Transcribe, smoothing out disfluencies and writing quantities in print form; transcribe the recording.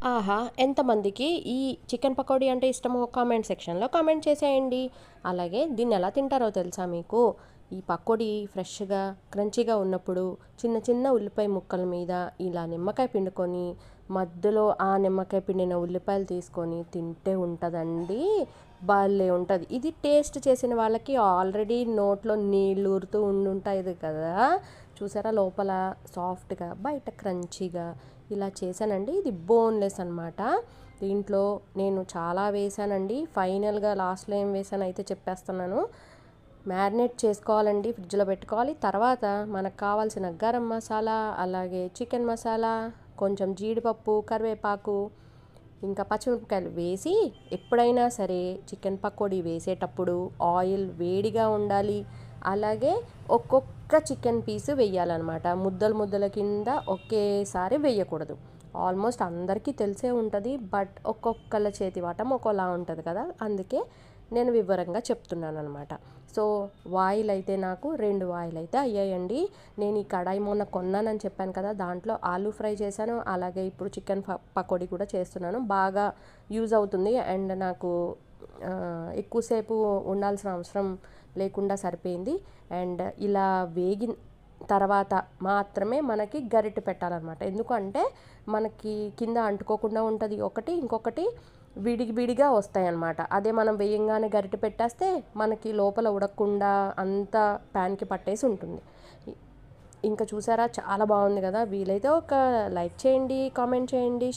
ఆహా! ఎంతమందికి ఈ చికెన్ పకోడీ అంటే ఇష్టమో కామెంట్ సెక్షన్‌లో కామెంట్ చేసేయండి. అలాగే దీన్నెలా తింటారో తెలుసా మీకు? ఈ పకోడీ ఫ్రెష్‌గా, క్రంచీగా ఉన్నప్పుడు చిన్న చిన్న ఉల్లిపాయ ముక్కల మీద ఇలా నిమ్మకాయ పిండుకొని, మధ్యలో ఆ నిమ్మకాయ పిండిన ఉల్లిపాయలు తీసుకొని తింటే ఉంటదండి. భలే ఉంటది. ఇది టేస్ట్ చేసిన వాళ్ళకి ఆల్రెడీ నోట్లో నీళ్ళూరుతూ ఉండుంటాయి కదా! చూసారా లోపల సాఫ్ట్‌గా, బయట క్రంచీగా ఇలా చేశానండి. ఇది బోన్‌లెస్ అనమాట. దీంట్లో నేను చాలా వేశానండి. ఫైనల్‌గా లాస్ట్‌లో ఏం వేశానో అయితే చెప్పేస్తున్నాను. మ్యారినేట్ చేసుకోవాలండి, ఫ్రిడ్జ్‌లో పెట్టుకోవాలి. తర్వాత మనకు కావాల్సిన గరం మసాలా, అలాగే చికెన్ మసాలా, కొంచెం జీడిపప్పు, కరివేపాకు, ఇంకా పచ్చిమిరపకాయలు వేసి ఎప్పుడైనా సరే చికెన్ పకోడీ వేసేటప్పుడు ఆయిల్ వేడిగా ఉండాలి. అలాగే ఒక్కొక్క చికెన్ పీసు వేయాలన్నమాట. ముద్దలు ముద్దల కింద ఒకేసారి వేయకూడదు. ఆల్మోస్ట్ అందరికీ తెలిసే ఉంటుంది. బట్ ఒక్కొక్కళ్ళ చేతి వాటం ఒక్కోలా ఉంటుంది కదా, అందుకే నేను వివరంగా చెప్తున్నాను అనమాట. సో వాయిల్ అయితే నాకు 2 వాయిల్ అయితే అయ్యాయండి. నేను ఈ కడాయి మొన్న కొన్నానని చెప్పాను కదా, దాంట్లో ఆలూ ఫ్రై చేశాను. అలాగే ఇప్పుడు చికెన్ పకోడీ కూడా చేస్తున్నాను. బాగా యూజ్ అవుతుంది అండ్ నాకు ఎక్కువసేపు ఉండాల్సిన అవసరం లేకుండా సరిపోయింది. అండ్ ఇలా వేగిన తర్వాత మాత్రమే మనకి గరిటె పెట్టాలన్నమాట. ఎందుకంటే మనకి కింద అంటుకోకుండా ఉంటుంది ఒకటి, ఇంకొకటి విడిగా వస్తాయన్నమాట. అదే మనం వేయంగానే గరిటె పెట్టేస్తే మనకి లోపల ఉడకకుండా అంతా ప్యాన్కి పట్టేసి ఉంటుంది. ఇంకా చూసారా చాలా బాగుంది కదా. వీలైతే ఒక లైక్ చేయండి, కామెంట్ చేయండి.